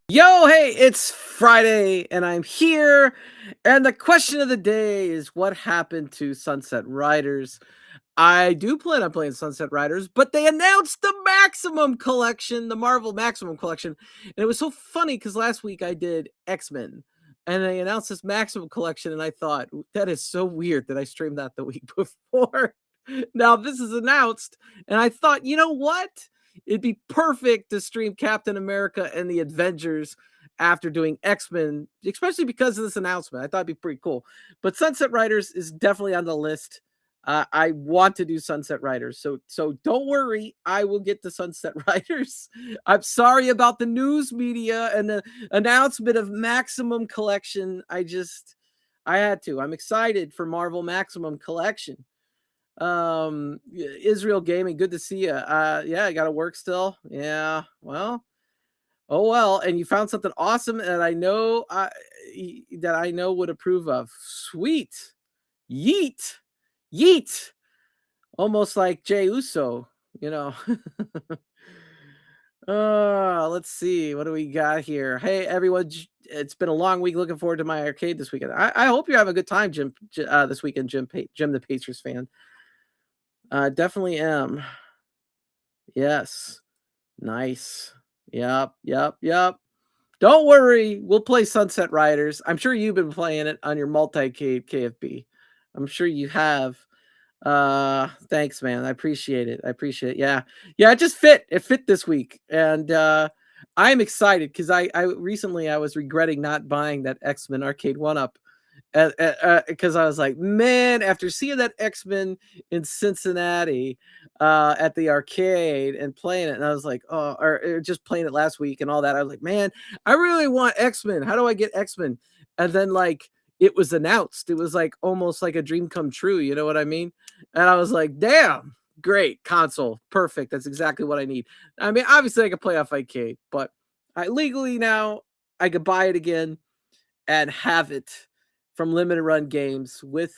Yo, hey, it's Friday and I'm here. And the question of the day is what happened to Sunset Riders? I do plan on playing Sunset Riders, but they announced the Maximum Collection, the Marvel Maximum Collection. And it was so funny because last week I did X-Men and they announced this Maximum Collection. And I thought, that is so weird that I streamed that the week before. Now this is announced, and I thought, you know what? It'd be perfect to stream Captain America and the Avengers after doing X-Men, especially because of this announcement. I thought it'd be pretty cool. But Sunset Riders is definitely on the list. I want to do Sunset Riders, so don't worry. I will get to Sunset Riders. I'm sorry about the news media and the announcement of Maximum Collection. I had to. I'm excited for Marvel Maximum Collection. Israel Gaming, good to see you. Yeah, I gotta work still. Yeah, well, oh well. And you found something awesome that I know would approve of. Sweet. Yeet. Yeet. Almost like Jay Uso, you know. Let's see. What do we got here? Hey everyone, it's been a long week. Looking forward to my arcade this weekend. I hope you have a good time, this weekend, Jim the Pacers fan. Definitely am. Yes. Nice. Yep. Don't worry, we'll play Sunset Riders. I'm sure you've been playing it on your multi-cade KFB. I'm sure you have. Thanks, man. I appreciate it. Yeah. Yeah, it just fit. It fit this week. And I'm excited because I recently I was regretting not buying that X-Men Arcade 1-Up. Because I was like, man, after seeing that X-Men in Cincinnati at the arcade and playing it, and I was like, oh, or just playing it last week and all that. I was like, man, I really want X-Men. How do I get X-Men? And then like it was announced. It was like almost like a dream come true. You know what I mean? And I was like, damn, great console, perfect. That's exactly what I need. I mean, obviously I could play off arcade, but I legally now I could buy it again and have it from limited run games with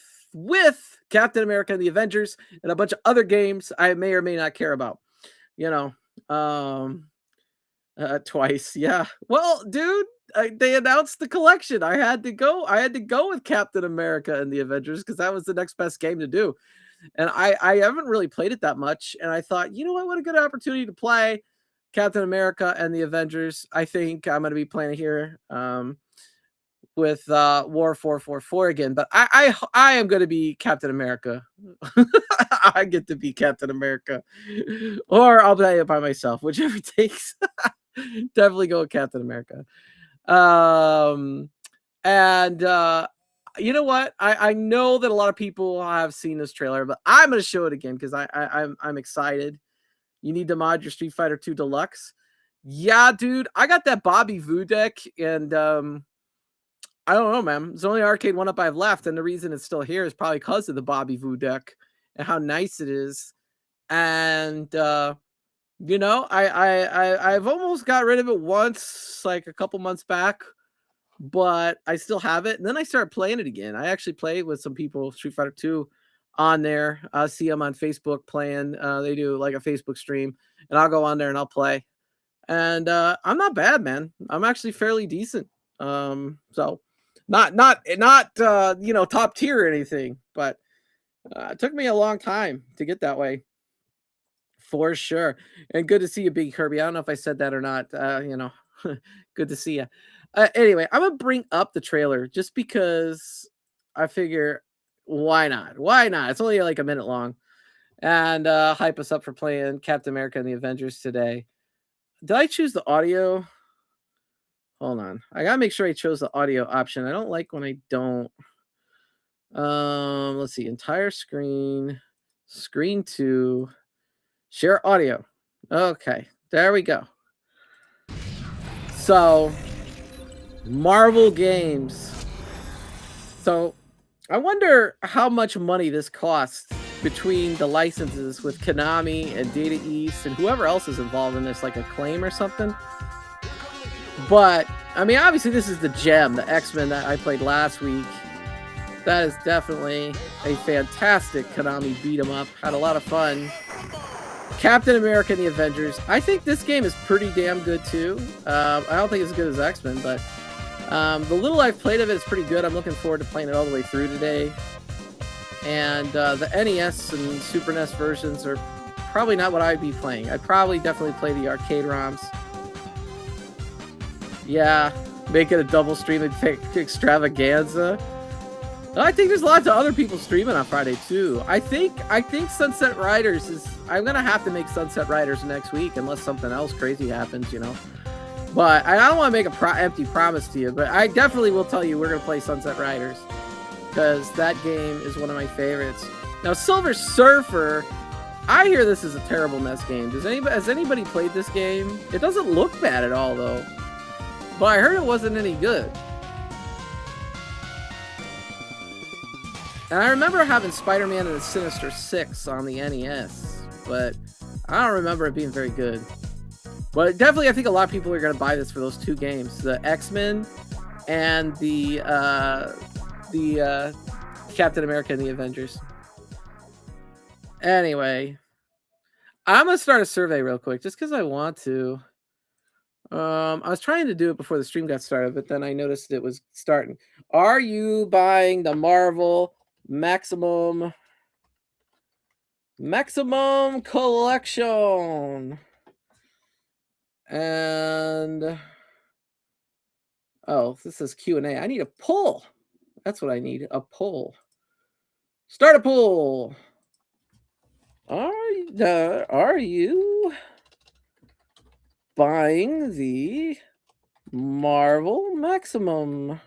Captain America and the Avengers and a bunch of other games I may or may not care about. You know, twice. Yeah. Well, dude, they announced the collection. I had to go. I had to go with Captain America and the Avengers because that was the next best game to do. And I haven't really played it that much. And I thought, you know what a good opportunity to play Captain America and the Avengers. I think I'm going to be playing it here. With War 444 again, but I am going to be Captain America. I get to be Captain America, or I'll play it by myself, whichever takes. Definitely go with Captain America. And you know what? I know that a lot of people have seen this trailer, but I'm going to show it again because I'm excited. You need to mod your Street Fighter 2 Deluxe. Yeah, dude, I got that Bobby Voo deck, and I don't know, man. It's the only arcade 1-Up I have left, and the reason it's still here is probably because of the Bobby Voo deck and how nice it is. And you know, I've almost got rid of it once, like a couple months back, but I still have it. And then I started playing it again. I actually played with some people, Street Fighter 2 on there. I see them on Facebook playing. They do like a Facebook stream, and I'll go on there and I'll play. And I'm not bad, man. I'm actually fairly decent. So not you know, top tier or anything, but it took me a long time to get that way, for sure. And good to see you, Big Kirby. I don't know if I said that or not. You know, good to see you. Anyway, I'm gonna bring up the trailer just because I figure why not? Why not? It's only like a minute long, and hype us up for playing Captain America and the Avengers today. Did I choose the audio? Hold on. I gotta make sure I chose the audio option. I don't like when I don't. Let's see. Entire screen. Screen 2. Share audio. Okay. There we go. So, Marvel games. So, I wonder how much money this costs between the licenses with Konami and Data East and whoever else is involved in this, like Acclaim or something. But, I mean, obviously this is the gem, the X-Men that I played last week. That is definitely a fantastic Konami beat 'em up. Had a lot of fun. Captain America and the Avengers. I think this game is pretty damn good too. I don't think it's as good as X-Men, but the little I've played of it is pretty good. I'm looking forward to playing it all the way through today. And the NES and Super NES versions are probably not what I'd be playing. I'd probably definitely play the arcade ROMs. Yeah, make it a double stream extravaganza. I think there's lots of other people streaming on Friday too. I think Sunset Riders is. I'm gonna have to make Sunset Riders next week unless something else crazy happens, you know. But I don't want to make a empty promise to you. But I definitely will tell you we're gonna play Sunset Riders because that game is one of my favorites. Now Silver Surfer, I hear this is a terrible NES game. Has anybody played this game? It doesn't look bad at all though. But I heard it wasn't any good. And I remember having Spider-Man and the Sinister Six on the NES, but I don't remember it being very good. But definitely, I think a lot of people are going to buy this for those two games, the X-Men and the Captain America and the Avengers. Anyway, I'm going to start a survey real quick, just because I want to. I was trying to do it before the stream got started, but then I noticed it was starting. Are you buying the Marvel Maximum Collection? And oh, this is Q&A. I need a poll. That's what I need. A poll. Start a poll. Are you buying the Marvel Maximum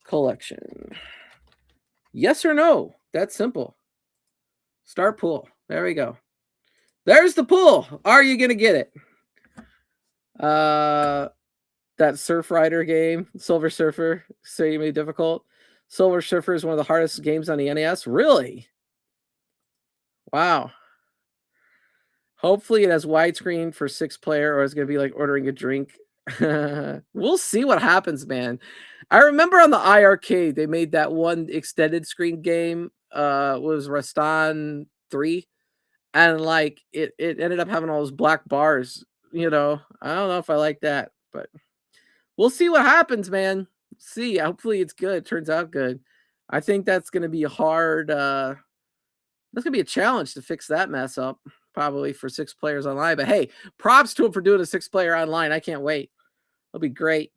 Collection? Yes or no? That's simple. Start pool. There we go. There's the pool. Are you gonna get it? That Surf Rider game, Silver Surfer, say made difficult. Silver Surfer is one of the hardest games on the NES. Really? Wow. Hopefully it has widescreen for 6-player, or it's gonna be like ordering a drink. We'll see what happens, man. I remember on the iArcade they made that one extended screen game. Was Rastan 3, and like it ended up having all those black bars. You know, I don't know if I like that, but we'll see what happens, man. See, hopefully it's good. Turns out good. I think that's gonna be hard. That's gonna be a challenge to fix that mess up. Probably for 6 players online. But hey, props to him for doing a 6-player online. I can't wait. It'll be great.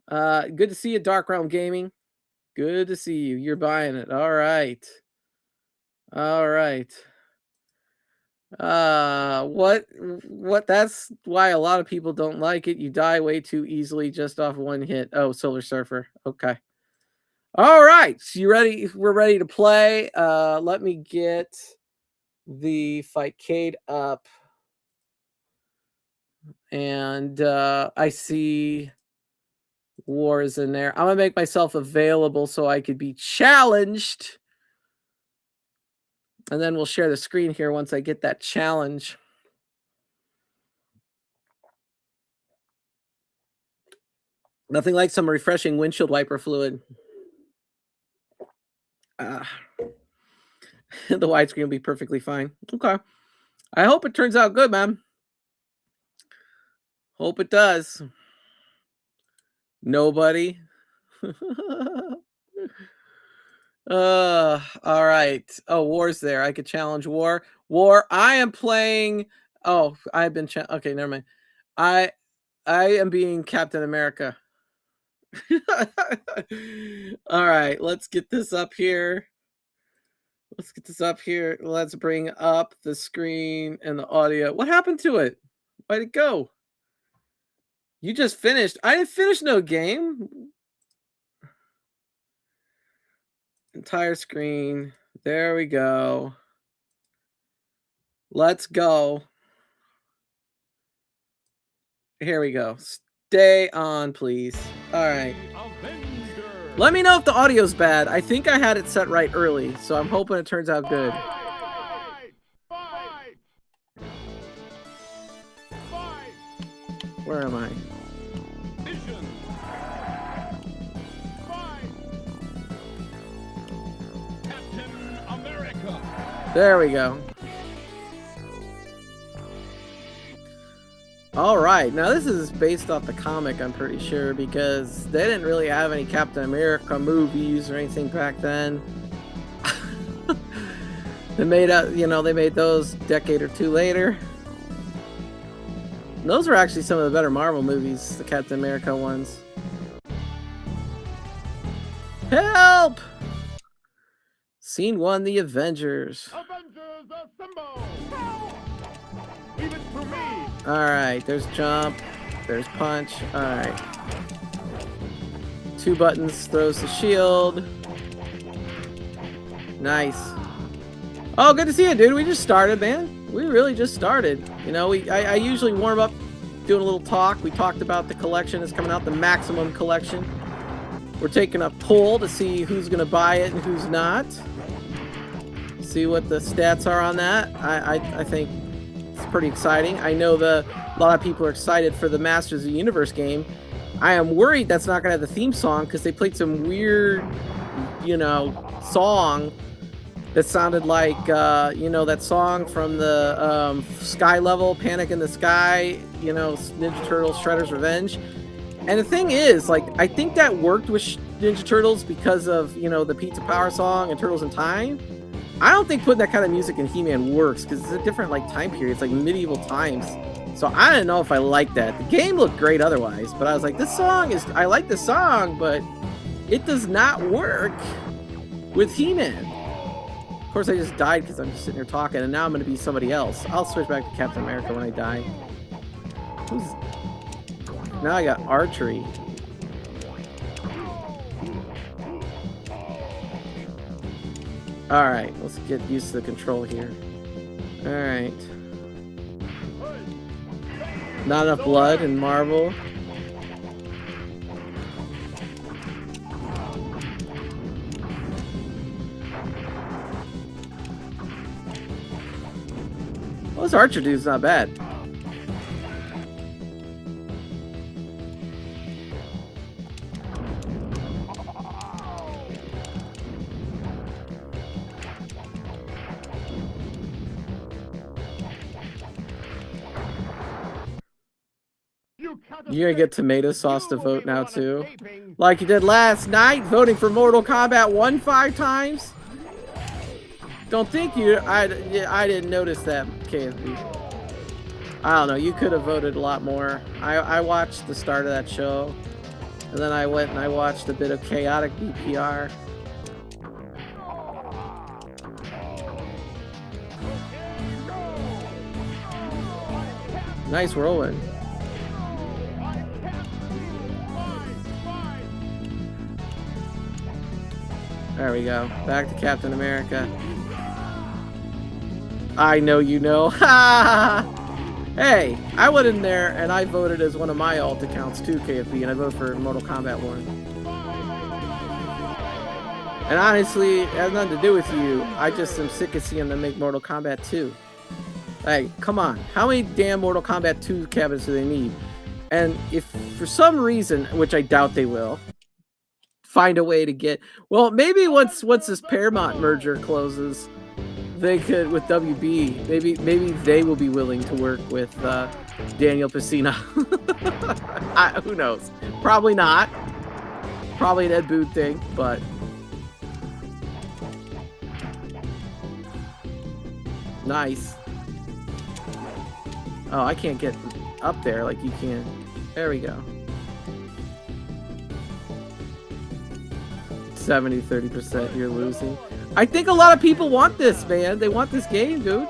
Good to see you, Dark Realm Gaming. Good to see you. You're buying it. All right. All right. What? That's why a lot of people don't like it. You die way too easily just off one hit. Oh, Silver Surfer. Okay. All right. So you ready? We're ready to play. Let me get the Fightcade up. And I see War is in there. I'm gonna make myself available so I could be challenged. And then we'll share the screen here once I get that challenge. Nothing like some refreshing windshield wiper fluid. The widescreen will be perfectly fine. Okay. I hope it turns out good, man. Hope it does. Nobody. All right. Oh, War's there. I could challenge War. War, I am playing. Oh, I've been okay, never mind. I am being Captain America. All right, let's get this up here. Let's bring up the screen and the audio. What happened to it? Why'd it go? You just finished. I didn't finish no game. Entire screen. There we go. Let's go. Here we go. Stay on, please. All right. Let me know if the audio's bad. I think I had it set right early, so I'm hoping it turns out good. Where am I? There we go. All right, now this is based off the comic, I'm pretty sure, because they didn't really have any Captain America movies or anything back then. They made they made those a decade or two later. And those were actually some of the better Marvel movies, the Captain America ones. Help! Scene 1, the Avengers. Avengers assemble! Leave it to me! Alright, there's jump, there's punch. Alright. 2 buttons, throws the shield. Nice. Oh, good to see you, dude. We just started, man. We really just started. You know, I usually warm up doing a little talk. We talked about the collection that's coming out, the Maximum Collection. We're taking a poll to see who's going to buy it and who's not. See what the stats are on that. I think it's pretty exciting. I know a lot of people are excited for the Masters of the Universe game. I am worried that's not going to have the theme song because they played some weird, song that sounded like, that song from the Sky Level, Panic in the Sky, Ninja Turtles, Shredder's Revenge. And the thing is, I think that worked with Ninja Turtles because of, the Pizza Power song and Turtles in Time. I don't think putting that kind of music in He-Man works because it's a different, time period. It's like medieval times. So I don't know if I like that. The game looked great otherwise, but I was like, I like the song, but it does not work with He-Man. Of course, I just died because I'm just sitting here talking, and now I'm going to be somebody else. I'll switch back to Captain America when I die. Now I got archery. Alright, let's get used to the control here. Alright. Not enough blood in Marvel. Well, this archer dude's not bad. You're gonna get tomato sauce to vote now too, like you did last night, voting for Mortal Kombat 1 5 times. Don't think I didn't notice that, KSB. I don't know. You could have voted a lot more. I watched the start of that show, and then I went and I watched a bit of chaotic BPR. Nice whirlwind. There we go. Back to Captain America. I know you know. Hey, I went in there and I voted as one of my alt accounts too, KFB, and I voted for Mortal Kombat 1. And honestly, it has nothing to do with you. I just am sick of seeing them make Mortal Kombat 2. Hey, come on. How many damn Mortal Kombat 2 cabinets do they need? And if for some reason, which I doubt they will, find a way to get, well, maybe once this Paramount merger closes, they could, with WB, maybe they will be willing to work with Daniel Pacino. Who knows? Probably not. Probably an Ed Boon thing, but nice. Oh, I can't get up there like you can. There we go. 70-30%, you're losing. I think a lot of people want this, man. They want this game, dude.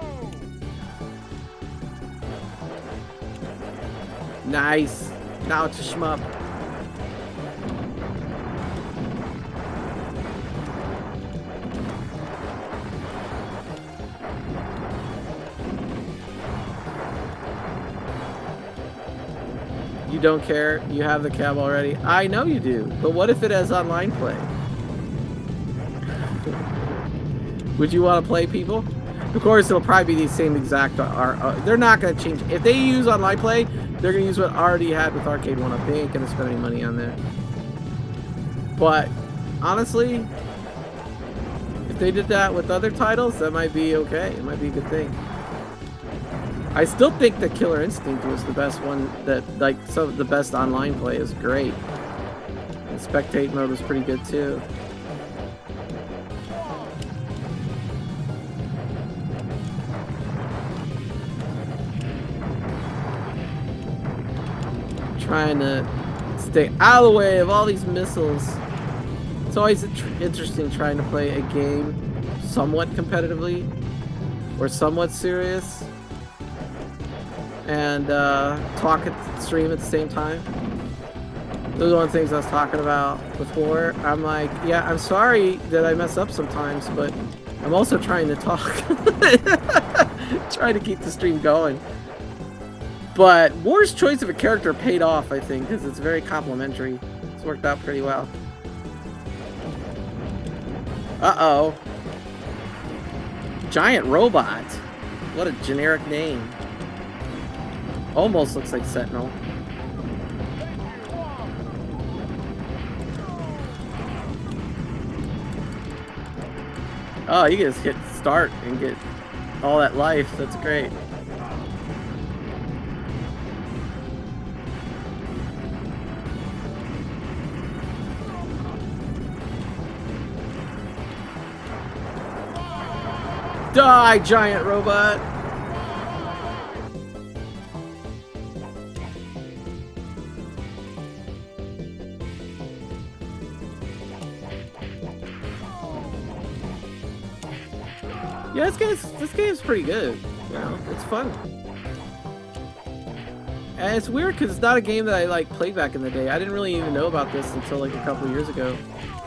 Nice. Now it's a shmup. You don't care? You have the cab already? I know you do. But what if it has online play? Would you want to play, people? Of course, it'll probably be the same exact. They're not going to change. If they use online play, they're going to use what already had with Arcade 1-Up. They ain't going to spend any money on that. But honestly, if they did that with other titles, that might be okay. It might be a good thing. I still think that Killer Instinct was the best one. That like some of the best online play is great. And spectate mode was pretty good too. Trying to stay out of the way of all these missiles. It's always interesting trying to play a game somewhat competitively or somewhat serious and talk at stream at the same time. Those are one of the things I was talking about before. I'm like, yeah, I'm sorry that I mess up sometimes, but I'm also trying to talk. Trying to keep the stream going. But War's choice of a character paid off, I think, because it's very complimentary. It's worked out pretty well. Uh-oh. Giant Robot. What a generic name. Almost looks like Sentinel. Oh, you can just hit start and get all that life. That's great. Die, giant robot! Yeah, this game's pretty good. You know, it's fun. And it's weird because it's not a game that I like played back in the day. I didn't really even know about this until like a couple years ago.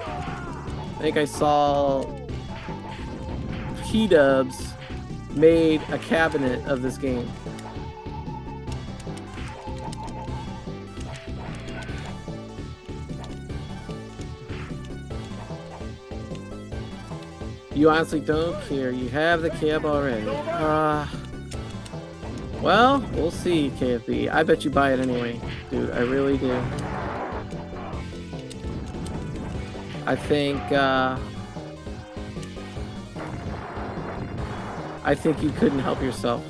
I think I saw P-Dubs made a cabinet of this game. You honestly don't care. You have the cab already. Well, we'll see, KFB. I bet you buy it anyway. Dude, I really do. I think you couldn't help yourself.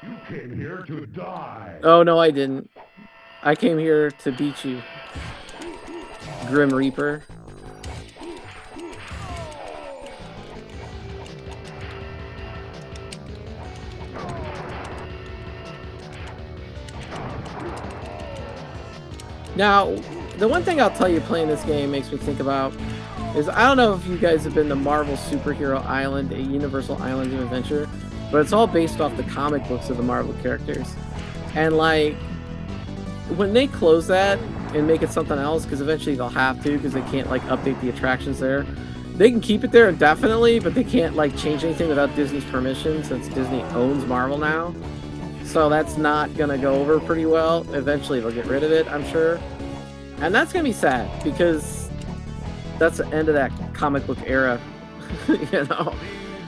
You came here to die. Oh, no, I didn't. I came here to beat you, Grim Reaper. Now, the one thing I'll tell you playing this game makes me think about is, I don't know if you guys have been to Marvel Superhero Island, a Universal Island of Adventure, but it's all based off the comic books of the Marvel characters. And like, when they close that and make it something else, because eventually they'll have to, because they can't like update the attractions there, they can keep it there indefinitely, but they can't like change anything without Disney's permission, since Disney owns Marvel now. So that's not gonna go over pretty well. Eventually they'll get rid of it, I'm sure. And that's gonna be sad, because that's the end of that comic book era, you know?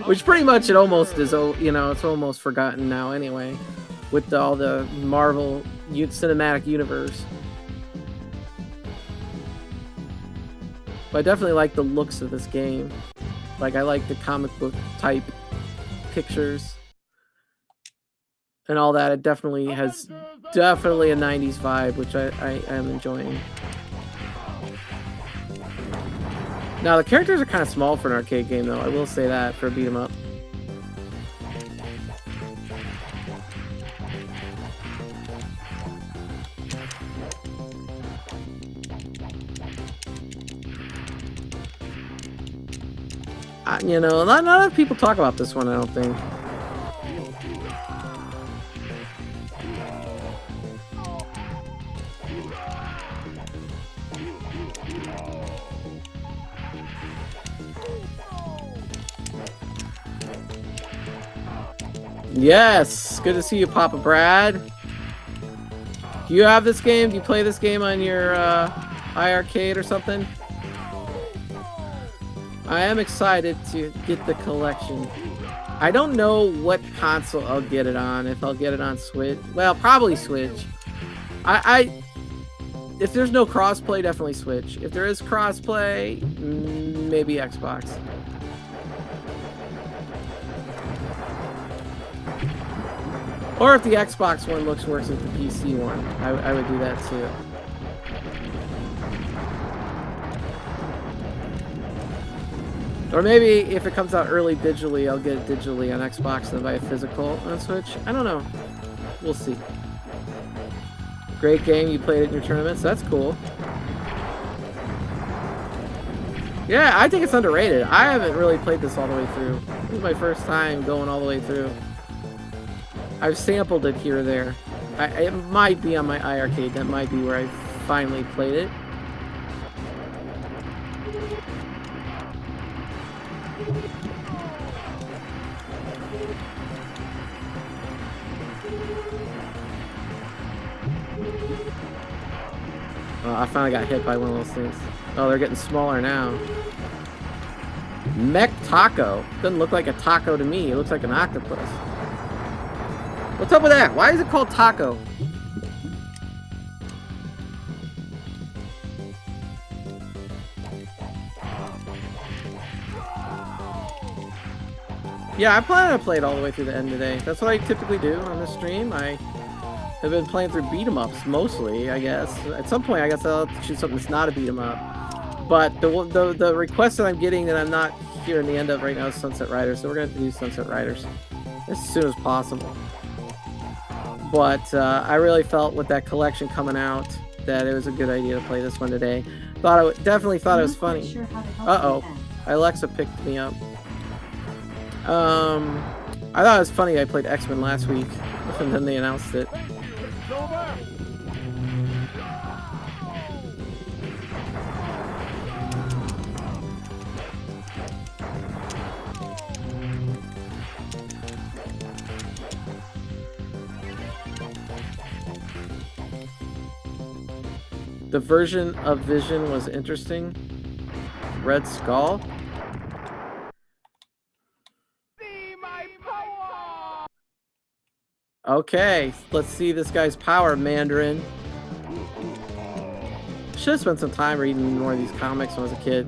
Which pretty much it almost is, you know, it's almost forgotten now anyway, with all the Marvel cinematic universe. But I definitely like the looks of this game. Like, I like the comic book type pictures and all that. It definitely has a 90s vibe, which I am enjoying. Now, the characters are kind of small for an arcade game, though. I will say that for a beat 'em up. You know, not enough people talk about this one, I don't think. Yes! Good to see you, Papa Brad. Do you have this game? Do you play this game on your iArcade or something? I am excited to get the collection. I don't know what console I'll get it on. If I'll get it on Switch. Well, probably Switch. If there's no crossplay, definitely Switch. If there is crossplay, maybe Xbox. Or if the Xbox one looks worse than the PC one, I would do that too. Or maybe if it comes out early digitally, I'll get it digitally on Xbox and buy a physical on Switch. I don't know. We'll see. Great game. You played it in your tournaments. That's cool. Yeah, I think it's underrated. I haven't really played this all the way through. This is my first time going all the way through. I've sampled it here or there. It might be on my iArcade. That might be where I finally played it. I finally got hit by one of those things. Oh, they're getting smaller now. Mech Taco. Doesn't look like a taco to me. It looks like an octopus. What's up with that? Why is it called taco? Yeah, I plan to play it all the way through the end today. That's what I typically do on the stream. I have been playing through beat-em-ups mostly, I guess. At some point, I guess I'll have to choose something that's not a beat-em-up. But the request that I'm getting that I'm not hearing the end of right now is Sunset Riders, so we're going to have to do Sunset Riders as soon as possible. But I really felt with that collection coming out that it was a good idea to play this one today. Definitely thought it was funny. Uh-oh. Alexa picked me up. I thought it was funny I played X-Men last week, and then they announced it. The version of Vision was interesting. Red Skull. Okay, let's see this guy's power, Mandarin. Should have spent some time reading more of these comics when I was a kid.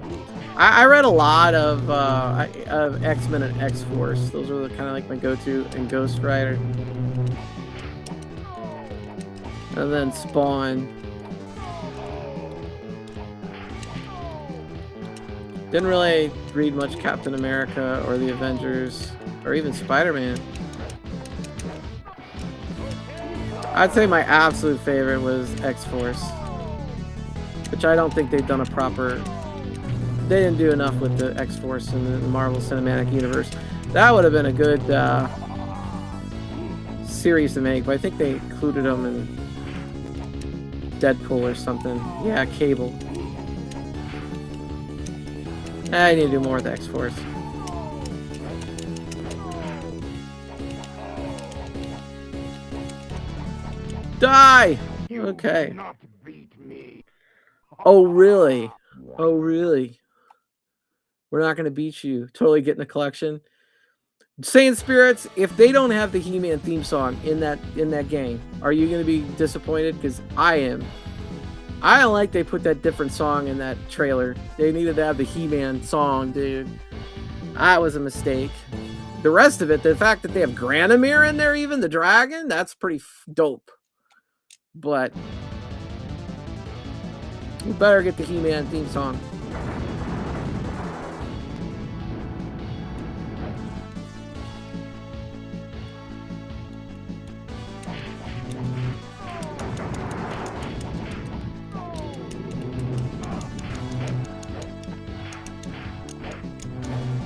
I read a lot of X-Men and X-Force. Those were kind of like my go-to, and Ghost Rider. And then Spawn. Didn't really read much Captain America or the Avengers or even Spider-Man. I'd say my absolute favorite was X-Force, which I don't think they've done a proper... They didn't do enough with the X-Force in the Marvel Cinematic Universe. That would have been a good series to make, but I think they included them in Deadpool or something. Yeah, Cable. I need to do more with the X-Force. Die! Okay. Oh, really? Oh, really? We're not going to beat you. Totally getting the collection. Saiyan Spirits, if they don't have the He-Man theme song in that game, are you going to be disappointed? Because I am. I don't like they put that different song in that trailer. They needed to have the He-Man song, dude. That was a mistake. The rest of it, the fact that they have Granomir in there even, the dragon, that's pretty dope. But we better get the He-Man theme song.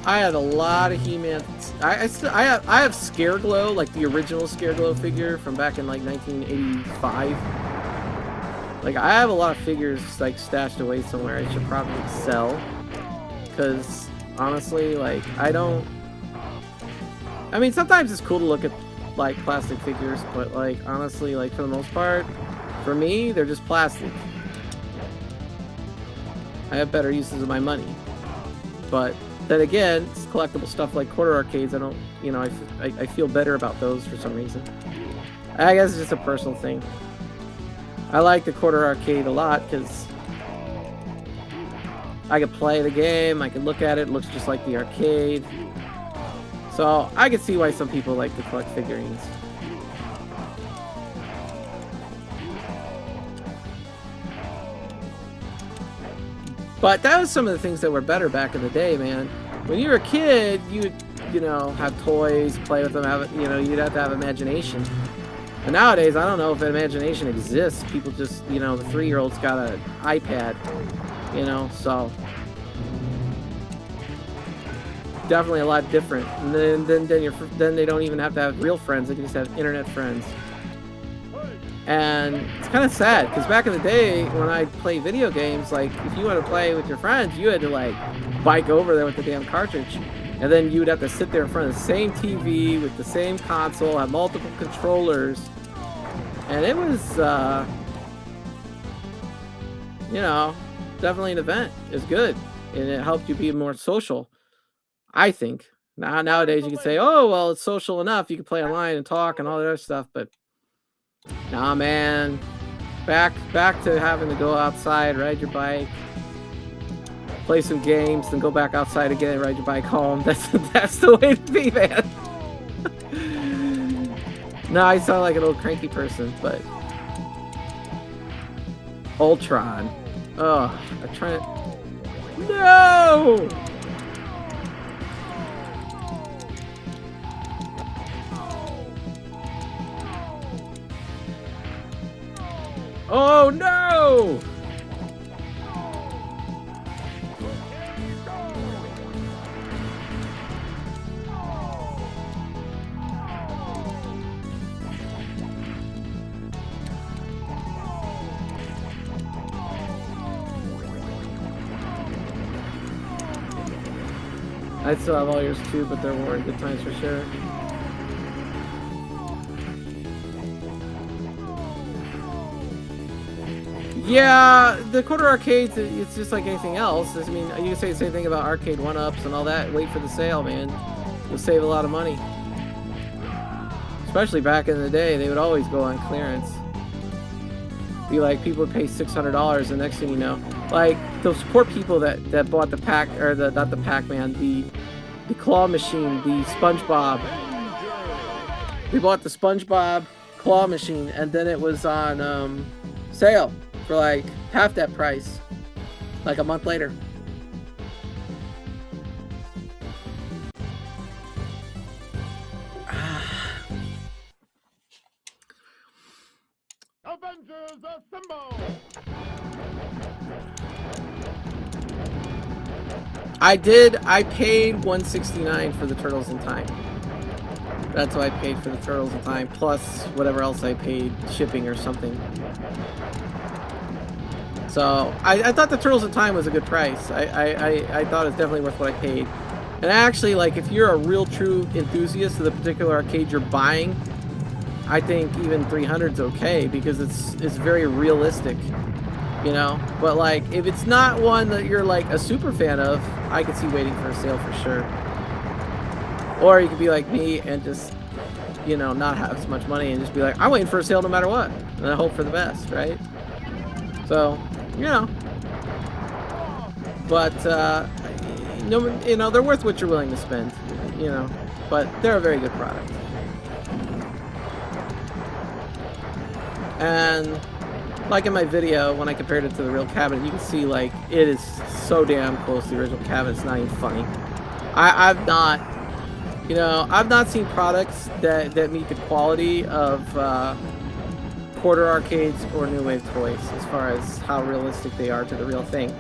I had a lot of He-Man. I have Scareglow, like the original Scareglow figure from back in like 1985. Like I have a lot of figures like stashed away somewhere. I should probably sell, because honestly, like I mean, sometimes it's cool to look at like plastic figures, but like honestly, like for the most part, for me, they're just plastic. I have better uses of my money, but then again, it's collectible stuff like quarter arcades. I don't, you know, I feel better about those for some reason. I guess it's just a personal thing. I like the quarter arcade a lot because I could play the game, I could look at it, it looks just like the arcade. So I could see why some people like to collect figurines. But that was some of the things that were better back in the day, man. When you were a kid, you would, you know, have toys, play with them, have, you know, you'd have to have imagination. But nowadays, I don't know if imagination exists. People just, you know, the 3-year-old's got an iPad, you know, so definitely a lot different. And then they don't even have to have real friends; they can just have internet friends. And it's kind of sad because back in the day when I play video games, like if you want to play with your friends, you had to like bike over there with the damn cartridge, and then you would have to sit there in front of the same TV with the same console, have multiple controllers, and it was, you know, definitely an event. It's good, and it helped you be more social, I think. Nowadays you can say, oh well, it's social enough. You can play online and talk and all that other stuff, but nah, man. Back to having to go outside, ride your bike, play some games, then go back outside again and ride your bike home. That's the way to be, man. No, I sound like an old cranky person, but Ultron. Oh, I'm trying to. No! Oh no! I still have all yours too, but there weren't good times for sure. Yeah, the quarter arcades, it's just like anything else. I mean, you can say the same thing about arcade 1-ups and all that. Wait for the sale, man. You'll save a lot of money. Especially back in the day, they would always go on clearance. Be like, people would pay $600, and next thing you know, like those poor people that bought the pack, or not the Pac-Man, the claw machine, the SpongeBob. They bought the SpongeBob claw machine, and then it was on sale for like half that price, like a month later. Avengers assemble! I paid $169 for the Turtles in Time. That's what I paid for the Turtles in Time, plus whatever else I paid, shipping or something. So I thought the Turtles in Time was a good price. I thought it was definitely worth what I paid. And actually, like, if you're a real true enthusiast of the particular arcade you're buying, I think even 300's okay, because it's very realistic, you know. But like, if it's not one that you're like a super fan of, I could see waiting for a sale for sure. Or you could be like me and just, you know, not have as much money and just be like, I'm waiting for a sale no matter what, and I hope for the best, right? So, you know. But you know, they're worth what you're willing to spend, you know. But they're a very good product. And like in my video, when I compared it to the real cabinet, you can see like it is so damn close to the original cabinet. It's not even funny. I've not seen products that meet the quality of quarter arcades or new wave toys as far as how realistic they are to the real thing.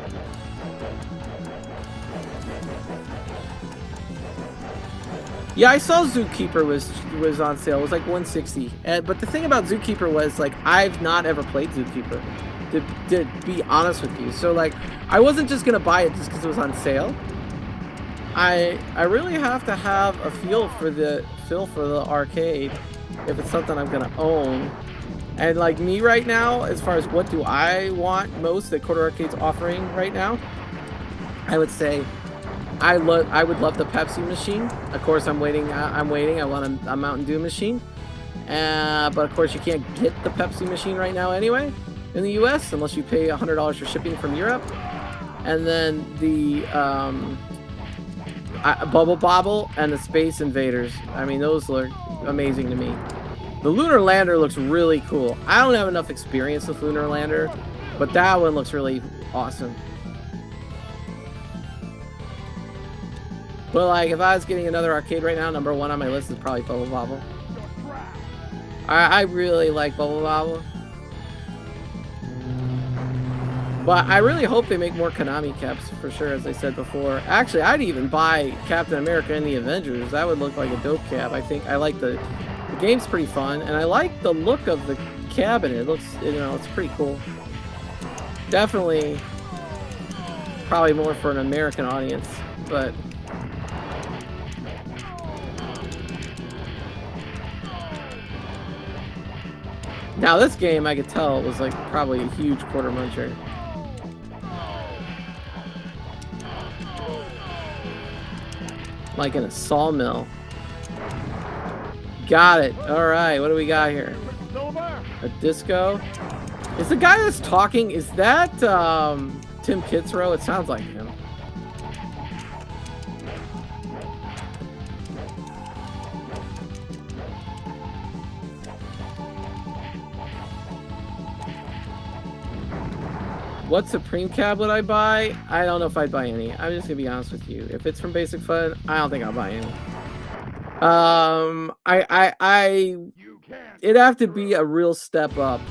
Yeah, I saw Zookeeper was on sale. It was like $160. But the thing about Zookeeper was, like, I've not ever played Zookeeper, to be honest with you. So like, I wasn't just gonna buy it just because it was on sale. I really have to have a feel for the arcade if it's something I'm gonna own. And like me right now, as far as what do I want most that quarter arcade's offering right now, I would say I would love the Pepsi machine. Of course, I'm waiting. I want a Mountain Dew machine. But of course, you can't get the Pepsi machine right now anyway in the U.S. unless you pay $100 for shipping from Europe. And then the Bubble Bobble and the Space Invaders. I mean, those look amazing to me. The Lunar Lander looks really cool. I don't have enough experience with Lunar Lander, but that one looks really awesome. But like, if I was getting another arcade right now, number one on my list is probably Bubble Bobble. I really like Bubble Bobble. But I really hope they make more Konami caps for sure, as I said before. Actually, I'd even buy Captain America and the Avengers. That would look like a dope cap. I think I like the game's pretty fun, and I like the look of the cabinet. It looks, you know, it's pretty cool. Definitely, probably more for an American audience, but. Now this game, I could tell it was like probably a huge quarter muncher. Like in a sawmill. Got it. Alright, what do we got here? A disco? Is the guy that's talking, is that Tim Kitzrow? It sounds like him. What Supreme cab would I buy? I don't know if I'd buy any. I'm just gonna be honest with you. If it's from Basic Fun, I don't think I'll buy any. It'd have to be a real step up,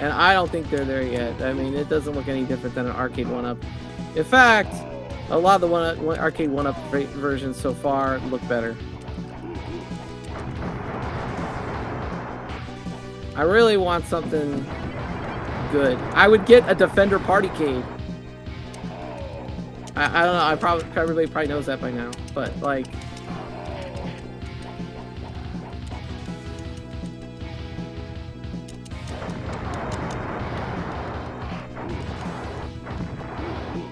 and I don't think they're there yet. I mean, it doesn't look any different than an arcade 1-up. In fact, a lot of the arcade 1-up versions so far look better. I really want something good. I would get a Defender Partycade. I don't know. Everybody probably knows that by now, but like,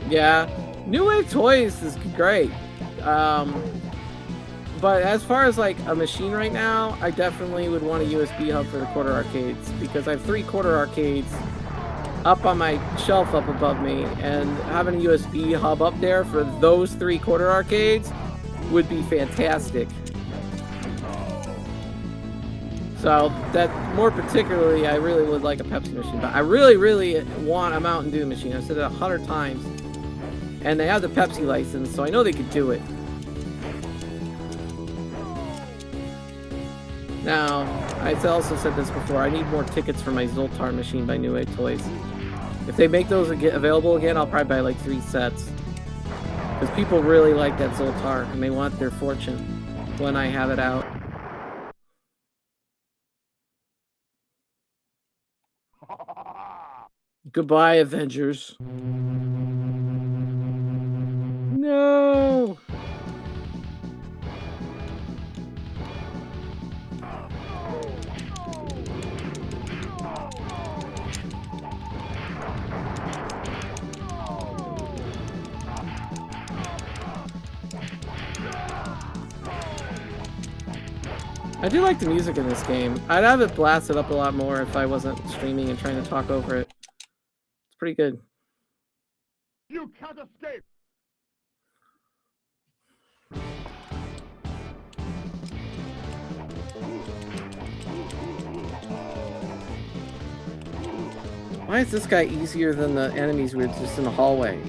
yeah, New Wave Toys is great. But as far as like a machine right now, I definitely would want a USB hub for the quarter arcades, because I have 3 quarter arcades up on my shelf up above me, and having a USB hub up there for those 3 quarter arcades would be fantastic. So that, more particularly, I really would like a Pepsi machine, but I really want a Mountain Dew machine. I've said it 100 times, and they have the Pepsi license, so I know they could do it. Now, I also said this before, I need more tickets for my Zoltar machine by New Wave Toys. If they make those available again, I'll probably buy like 3 sets. Because people really like that Zoltar, and they want their fortune when I have it out. Goodbye, Avengers. No! I do like the music in this game. I'd have it blasted up a lot more if I wasn't streaming and trying to talk over it. It's pretty good. You can't escape. Why is this guy easier than the enemies we were just in the hallway?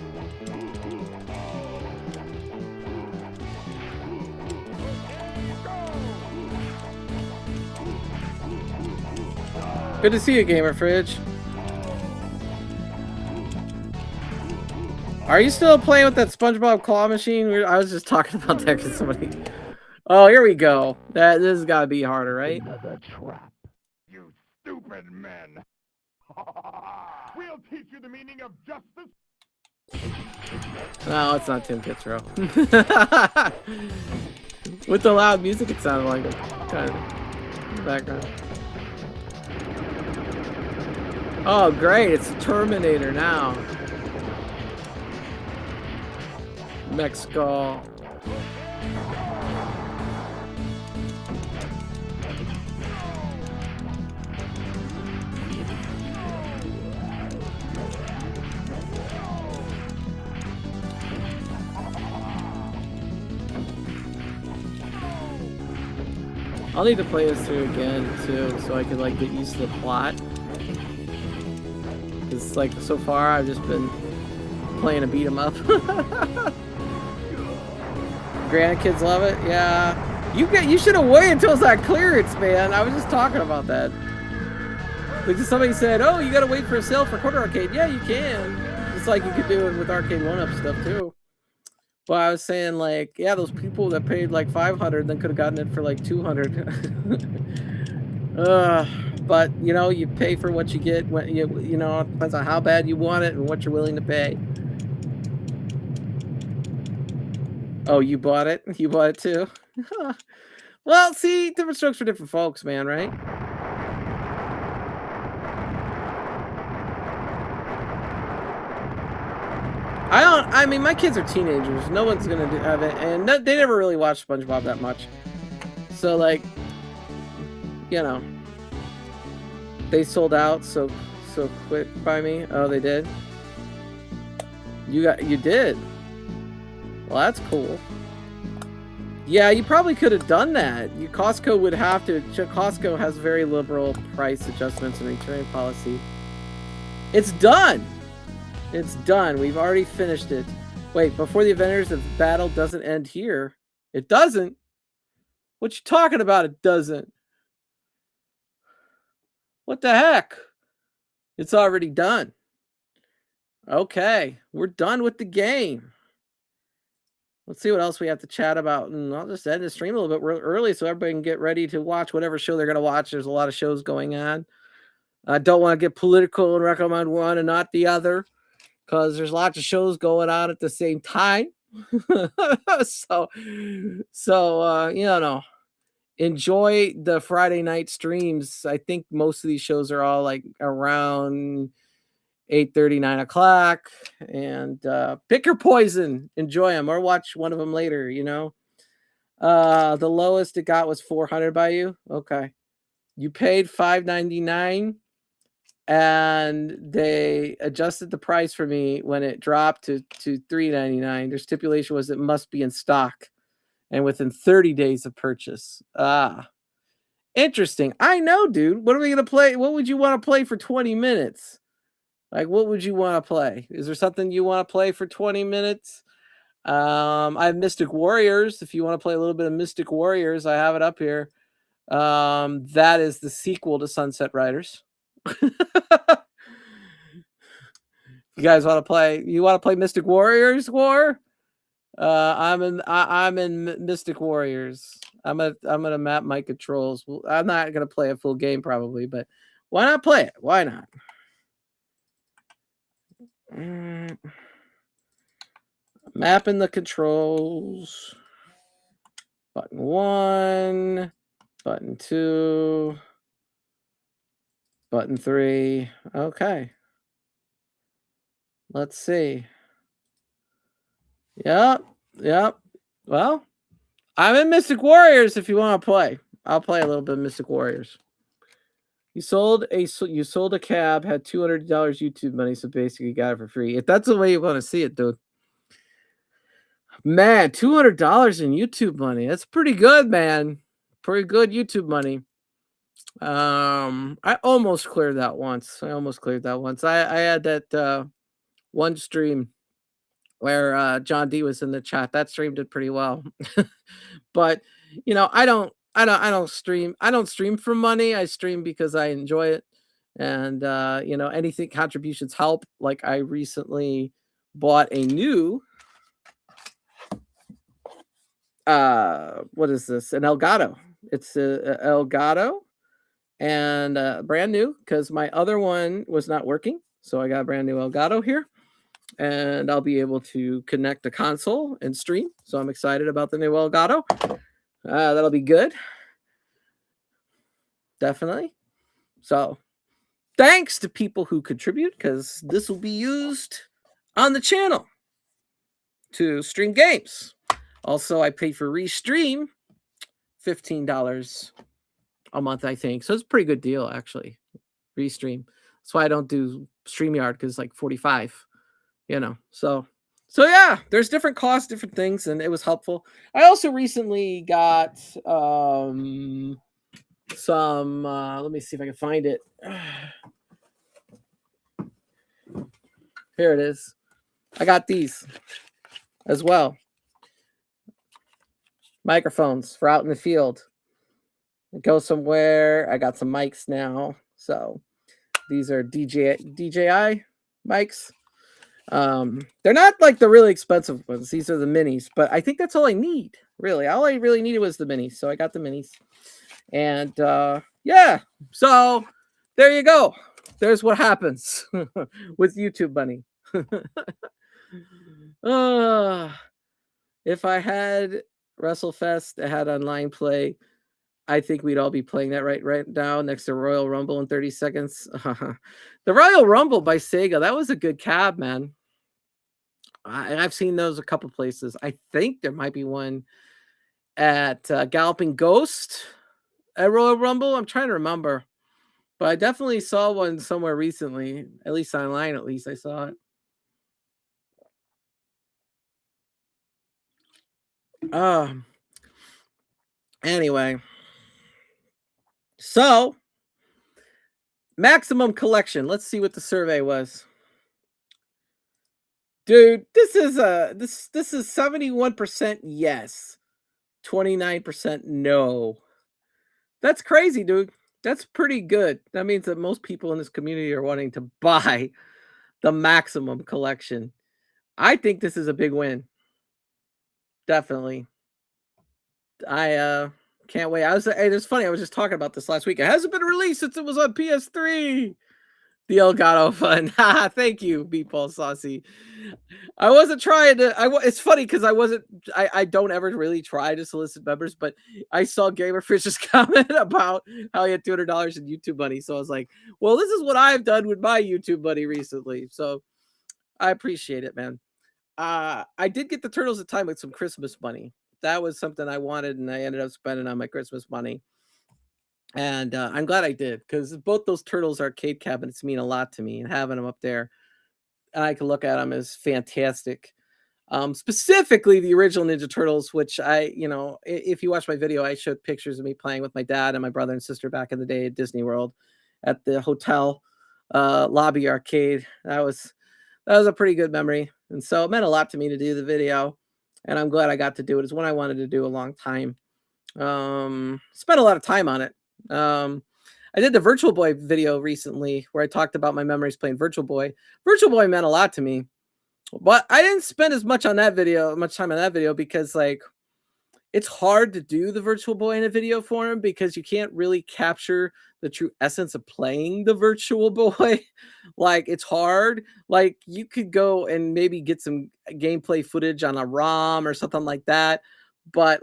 Good to see you, Gamer Fridge. Are you still playing with that SpongeBob claw machine? I was just talking about that because somebody... Oh, here we go. This has got to be harder, right? Another trap. You stupid men. We'll teach you the meaning of justice. No, it's not Tim Kitzrow. With the loud music, it sounded like it. Kind of in the background. Oh, great. It's a Terminator now. Mexico. I'll need to play this through again too, so I could like get used to the plot. Because like so far I've just been playing a beat 'em up. Grandkids love it. Yeah. You should have waited until it's that clearance, man. I was just talking about that. Like somebody said, oh, you gotta wait for a sale for Quarter Arcade. Yeah, you can. Just like you could do it with Arcade 1-Up stuff too. But I was saying, like, yeah, those people that paid like 500 then could have gotten it for like 200. But you know, you pay for what you get. When you know, it depends on how bad you want it and what you're willing to pay. Oh, you bought it? You bought it too? Well, see, different strokes for different folks, man, right? I mean, my kids are teenagers. No one's gonna have it, and they never really watched SpongeBob that much. So, like, you know, they sold out so quick by me. Oh, they did. You did. Well, that's cool. Yeah, you probably could have done that. Costco would have to. Costco has very liberal price adjustments and return policy. It's done. It's done. We've already finished it. Wait, before the Avengers, the battle doesn't end here. It doesn't? What you talking about? It doesn't. What the heck? It's already done. Okay, we're done with the game. Let's see what else we have to chat about, and I'll just end the stream a little bit early so everybody can get ready to watch whatever show they're going to watch. There's a lot of shows going on. I don't want to get political and recommend one and not the other, because there's lots of shows going on at the same time. so you know, enjoy the Friday night streams. I think most of these shows are all like around 8:30, 9 o'clock, and pick your poison, enjoy them, or watch one of them later. You know, the lowest it got was 400 by you. Okay, you paid $5.99. And they adjusted the price for me when it dropped to $3.99. Their stipulation was it must be in stock and within 30 days of purchase. Interesting. I know, dude. What are we gonna play? What would you want to play for 20 minutes? Like, what would you want to play? Is there something you want to play for 20 minutes? I have Mystic Warriors. If you want to play a little bit of Mystic Warriors, I have it up here. That is the sequel to Sunset Riders. You guys want to play? You want to play Mystic Warriors War? I'm in Mystic Warriors. I'm gonna map my controls. I'm not gonna play a full game probably, but why not play it? Why not? Mapping the controls. Button 1, button 2, button 3. Okay. Let's see. Yep. Well, I'm in Mystic Warriors if you want to play. I'll play a little bit of Mystic Warriors. You sold a cab, had $200 YouTube money, so basically got it for free. If that's the way you want to see it, dude. Man, $200 in YouTube money. That's pretty good, man. Pretty good YouTube money. I almost cleared that once. I had that one stream where John D was in the chat. That stream did pretty well. But you know, I don't stream for money. I stream because I enjoy it. And you know, anything contributions help. Like I recently bought a new what is this? An Elgato. It's a Elgato and brand new because my other one was not working. So I got a brand new Elgato here. And I'll be able to connect the console and stream. So I'm excited about the new Elgato. That'll be good. Definitely. So thanks to people who contribute, because this will be used on the channel to stream games. Also, I pay for Restream, $15 a month, I think. So it's a pretty good deal, actually. Restream. That's why I don't do StreamYard, because it's like 45. You know, so yeah, there's different costs, different things, and it was helpful. I also recently got some let me see if I can find it. Here it is. I got these as well. microphones for out in the field. Go somewhere. I got some mics now. So these are DJI mics. They're not like the really expensive ones. These are the minis, but I think that's all I need. Really, all I really needed was the minis, so I got the minis. And yeah, so there you go. There's what happens with YouTube money. If I had WrestleFest, I had online play, I think we'd all be playing that right now next to Royal Rumble in 30 seconds. The Royal Rumble by Sega, that was a good cab, man. I've seen those a couple places. I think there might be one at Galloping Ghost at Royal Rumble. I'm trying to remember, but I definitely saw one somewhere recently, at least online. At least I saw it. Anyway, so maximum collection. Let's see what the survey was. Dude, this is 71% yes, 29% no. That's crazy, dude. That's pretty good. That means that most people in this community are wanting to buy the maximum collection. I think this is a big win. Definitely. I can't wait. It's funny, I was just talking about this last week. It hasn't been released since it was on PS3. The Elgato fun. Thank you, Meatball Saucy. I wasn't trying to. It's funny because I don't ever really try to solicit members, but I saw Gamerfish's comment about how he had $200 in YouTube money. So I was like, well, this is what I've done with my YouTube money recently. So I appreciate it, man. I did get the Turtles of Time with some Christmas money. That was something I wanted, and I ended up spending on my Christmas money. And I'm glad I did, because both those Turtles arcade cabinets mean a lot to me, and having them up there and I can look at them is fantastic. Specifically the original Ninja Turtles, which if you watch my video, I showed pictures of me playing with my dad and my brother and sister back in the day at Disney World at the hotel lobby arcade. That was a pretty good memory. And so it meant a lot to me to do the video, and I'm glad I got to do it. It's one I wanted to do a long time. Spent a lot of time on it. I did the Virtual Boy video recently where I talked about my memories playing Virtual Boy. Virtual Boy meant a lot to me, but I didn't spend as much time on that video because it's hard to do the Virtual Boy in a video form because you can't really capture the true essence of playing the Virtual Boy. It's hard. You could go and maybe get some gameplay footage on a ROM or something like that, but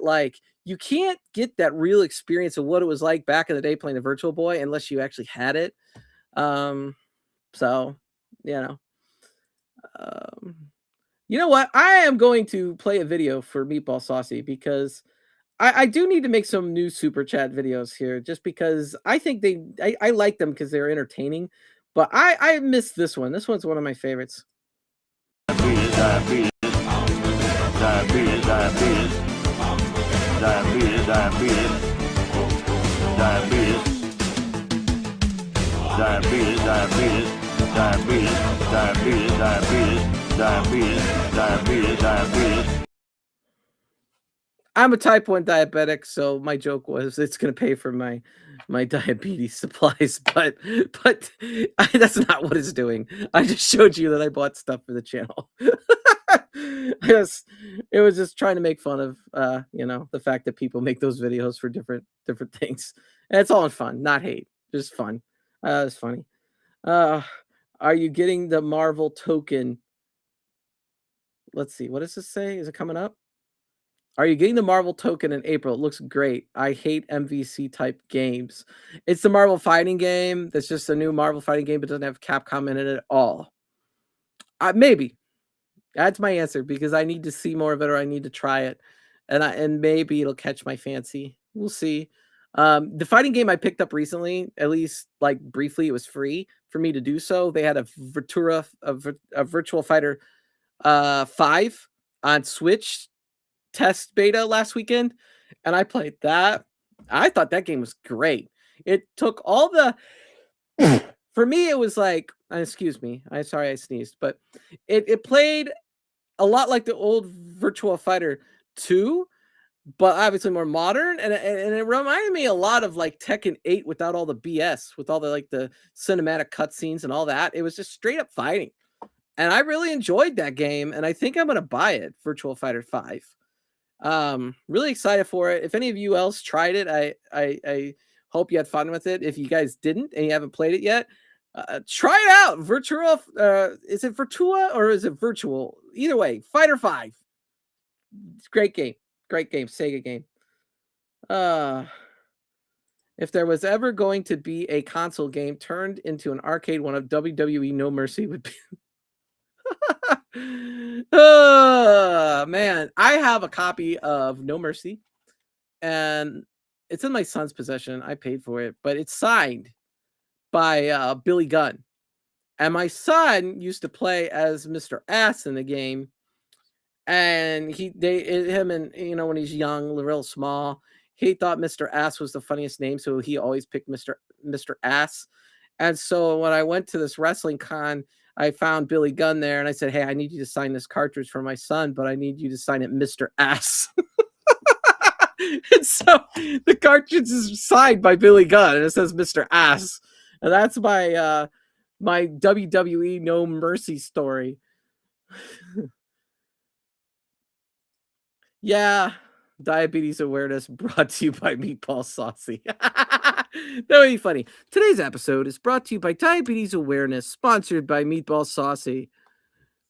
you can't get that real experience of what it was like back in the day playing the Virtual Boy unless you actually had it. So, you know what? I am going to play a video for Meatball Saucy because I do need to make some new super chat videos here, just because I think I like them because they're entertaining, but I miss this one. This one's one of my favorites. I'm a type 1 diabetic, so my joke was it's going to pay for my diabetes supplies, but that's not what it's doing. I just showed you that I bought stuff for the channel. It was just trying to make fun of the fact that people make those videos for different things. And it's all in fun, not hate, just fun. It's funny. Are you getting the Marvel token? Let's see. What does this say? Is it coming up? Are you getting the Marvel token in April? It looks great. I hate MVC type games. It's the Marvel fighting game. That's just a new Marvel fighting game, but doesn't have Capcom in it at all. Maybe. That's my answer, because I need to see more of it, or I need to try it. And maybe it'll catch my fancy. We'll see. The fighting game I picked up recently, at least briefly, it was free for me to do so. They had a Virtual Fighter 5 on Switch test beta last weekend, and I played that. I thought that game was great. It took all the for me, it was excuse me, I'm sorry I sneezed, but it played a lot like the old Virtual Fighter 2, but obviously more modern, and it reminded me a lot of like Tekken 8 without all the BS, with all the like the cinematic cutscenes and all that. It was just straight up fighting. And I really enjoyed that game, and I think I'm gonna buy it, Virtual Fighter 5. Really excited for it. If any of you else tried it, I hope you had fun with it. If you guys didn't and you haven't played it yet, try it out. Virtual, is it Virtua or is it Virtual? Either way, Fighter 5. It's a great game. Great game. Sega game. Uh, if there was ever going to be a console game turned into an arcade one, of WWE No Mercy would be. Man, I have a copy of No Mercy, and it's in my son's possession. I paid for it, but it's signed by Billy Gunn. And my son used to play as Mr. Ass in the game, and him and when he's young, real small, he thought Mr. Ass was the funniest name, so he always picked Mr. Ass. And so when I went to this wrestling con, I found Billy Gunn there, and I said, "Hey, I need you to sign this cartridge for my son, but I need you to sign it Mr. Ass." And so the cartridge is signed by Billy Gunn, and it says Mr. Ass, and that's my WWE No Mercy story. Yeah, diabetes awareness brought to you by Meatball Saucy. That would be funny. Today's episode is brought to you by Diabetes Awareness, sponsored by Meatball Saucy.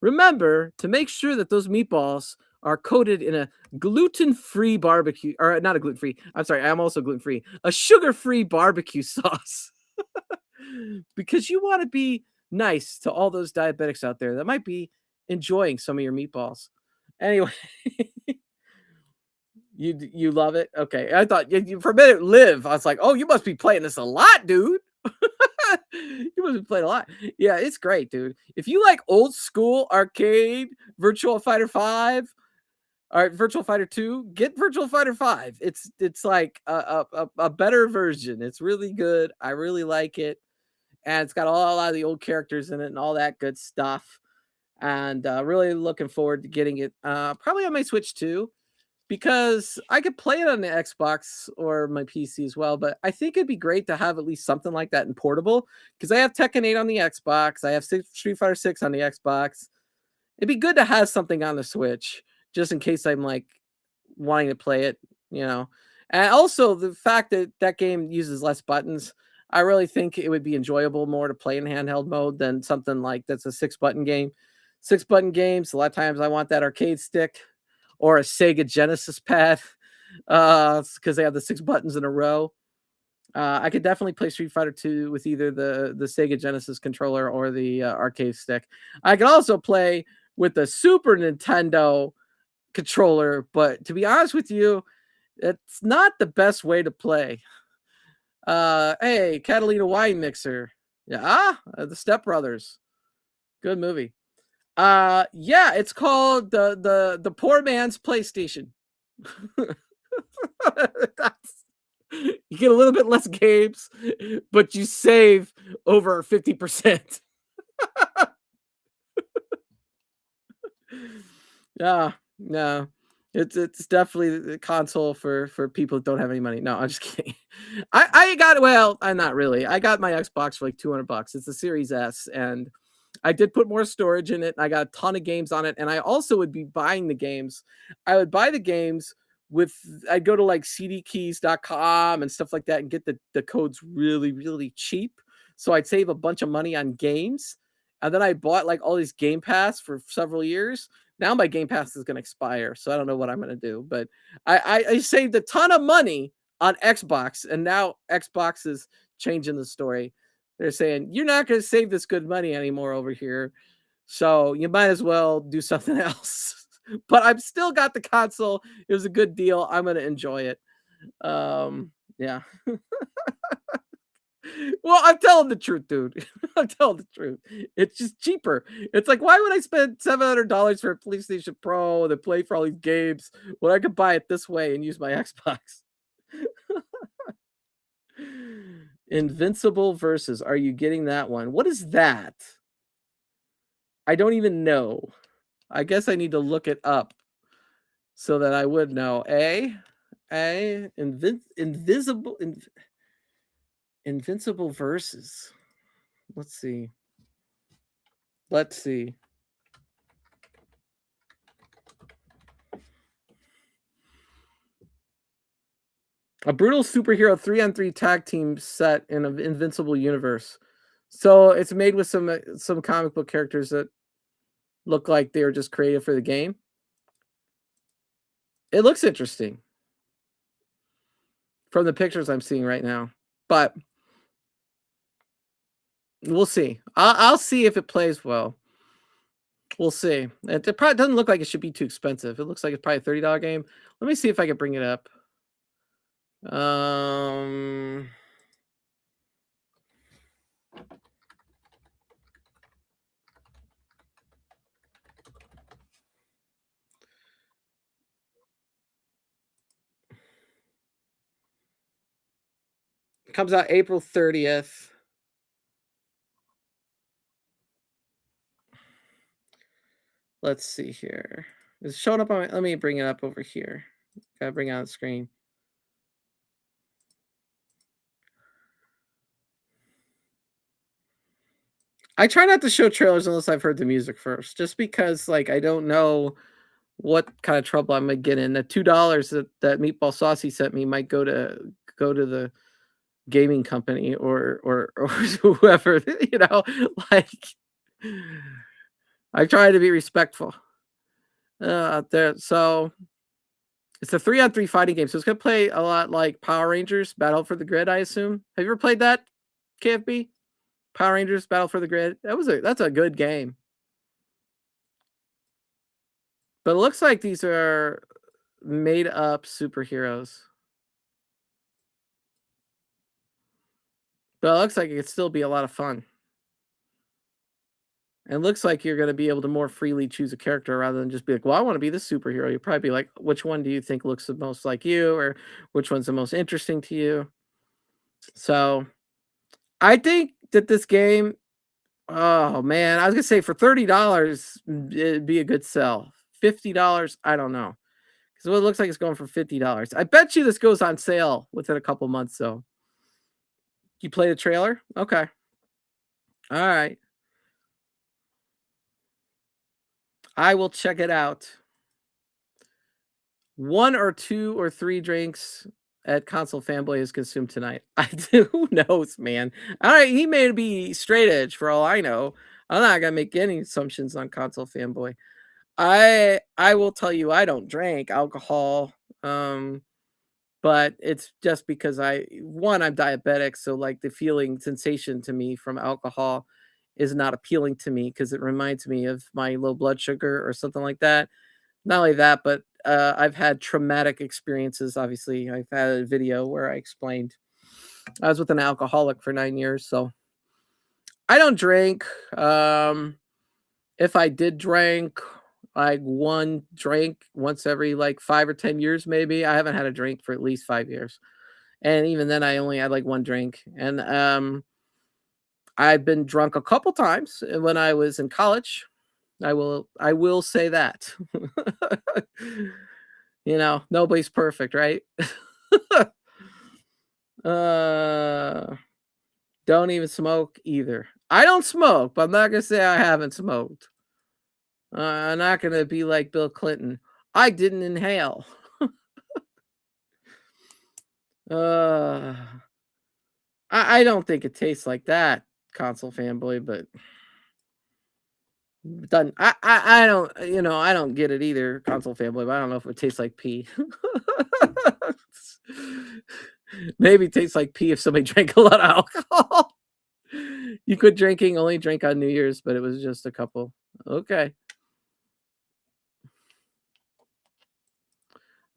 Remember to make sure that those meatballs are coated in a gluten-free barbecue, or not a gluten-free, I'm sorry, I'm also gluten-free, a sugar-free barbecue sauce. Because you want to be nice to all those diabetics out there that might be enjoying some of your meatballs. Anyway, you love it? Okay. I thought you for a minute live. I was like, oh, you must be playing this a lot, dude. You must be playing a lot. Yeah, it's great, dude. If you like old school arcade Virtual Fighter 5, all right, Virtual Fighter 2, get Virtual Fighter 5. It's like a better version. It's really good. I really like it. And it's got a lot of the old characters in it and all that good stuff. And really looking forward to getting it probably on my Switch too, because I could play it on the Xbox or my PC as well. But I think it'd be great to have at least something like that in portable, because I have Tekken 8 on the Xbox. I have Street Fighter 6 on the Xbox. It'd be good to have something on the Switch just in case I'm like wanting to play it. And also the fact that that game uses less buttons, I really think it would be enjoyable more to play in handheld mode than something like that's a 6-button game. 6-button games, a lot of times I want that arcade stick or a Sega Genesis pad, because they have the 6 buttons in a row. I could definitely play Street Fighter 2 with either the Sega Genesis controller or the arcade stick. I could also play with the Super Nintendo controller, but to be honest with you, it's not the best way to play. Hey, Catalina Wine Mixer. Yeah, the Step Brothers. Good movie. Yeah, it's called the poor man's PlayStation. You get a little bit less games, but you save over 50%. Yeah, no. It's definitely the console for people that don't have any money. No, I'm just kidding. I got, well, I'm not really. I got my Xbox for like $200. It's a Series S, and I did put more storage in it. I got a ton of games on it, and I also would be buying the games. I would buy the games with, I'd go to like cdkeys.com and stuff like that and get the codes really, really cheap. So I'd save a bunch of money on games. And then I bought like all these Game Pass for several years. Now my Game Pass is going to expire, so I don't know what I'm going to do. But I saved a ton of money on Xbox, and now Xbox is changing the story. They're saying, you're not going to save this good money anymore over here, so you might as well do something else. But I've still got the console. It was a good deal. I'm going to enjoy it. Yeah. Well, I'm telling the truth, dude. I'm telling the truth. It's just cheaper. It's like, why would I spend $700 for a PlayStation Pro to play for all these games when I could buy it this way and use my Xbox? Invincible Versus. Are you getting that one? What is that? I don't even know. I guess I need to look it up. so that I would know. Invincible verses. Let's see. A brutal superhero 3-on-3 tag team set in an Invincible universe. So it's made with some comic book characters that look like they were just created for the game. It looks interesting from the pictures I'm seeing right now, but we'll see. I'll see if it plays well. We'll see. It probably doesn't look like it should be too expensive. It looks like it's probably a $30 game. Let me see if I can bring it up. It comes out April 30th. Let's see here. It's showing up on. Let me bring it up over here. Gotta bring it on the screen. I try not to show trailers unless I've heard the music first, just because like I don't know what kind of trouble I might get in. The $2 that Meatball Saucy sent me might go to the gaming company or whoever, you know, like I try to be respectful. There, so it's a 3-on-3 fighting game, so it's gonna play a lot like Power Rangers Battle for the Grid, I assume. Have you ever played that, KFB? Power Rangers Battle for the Grid. That's a good game. But it looks like these are made up superheroes. But it looks like it could still be a lot of fun. And it looks like you're going to be able to more freely choose a character rather than just be like, well, I want to be this superhero. You'll probably be like, which one do you think looks the most like you, or which one's the most interesting to you? So I think that this game, oh man, I was going to say for $30, it'd be a good sell. $50, I don't know. Because it looks like it's going for $50. I bet you this goes on sale within a couple months, though. You play the trailer? Okay. All right. I will check it out. 1 or 2 or 3 drinks at Console Fanboy is consumed tonight. Who knows, man? All right, he may be straight edge for all I know. I'm not gonna make any assumptions on Console Fanboy. I will tell you, I don't drink alcohol, but it's just because I'm diabetic, so like the feeling sensation to me from alcohol is not appealing to me because it reminds me of my low blood sugar or something like that. Not only that, but I've had traumatic experiences. Obviously, I've had a video where I explained I was with an alcoholic for 9 years, so I don't drink. If I did drink, like one drink once every like 5 or 10 years, maybe. I haven't had a drink for at least 5 years, and even then, I only had like one drink. And I've been drunk a couple times when I was in college. I will say that. You know, nobody's perfect, right? Don't even smoke either. I don't smoke, but I'm not gonna say I haven't smoked. I'm not gonna be like Bill Clinton. I didn't inhale. uh, I don't think it tastes like that, Console Fanboy, but done. I don't, you know, I don't get it either, Console Fanboy, but I don't know if it tastes like pee. Maybe it tastes like pee if somebody drank a lot of alcohol. You quit drinking, only drank on New Year's, but it was just a couple. Okay.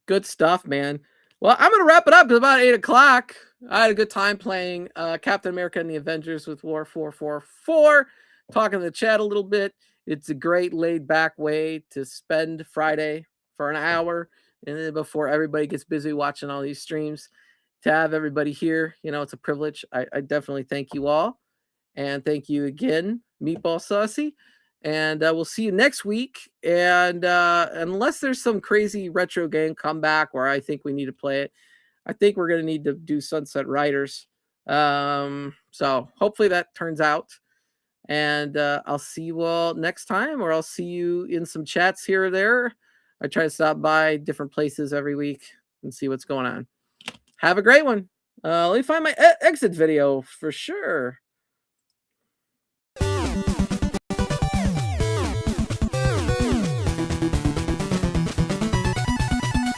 Good stuff, man. Well, I'm gonna wrap it up. It's about 8 o'clock. I had a good time playing Captain America and the Avengers with War 444, talking to the chat a little bit. It's a great laid back way to spend Friday for an hour, and then before everybody gets busy watching all these streams. To have everybody here, you know, it's a privilege. I definitely thank you all, and thank you again, Meatball Saucy. And we'll see you next week. And unless there's some crazy retro game comeback where I think we need to play it, I think we're going to need to do Sunset Riders. So hopefully that turns out. And I'll see you all next time, or I'll see you in some chats here or there. I try to stop by different places every week and see what's going on. Have a great one. Let me find my exit video for sure.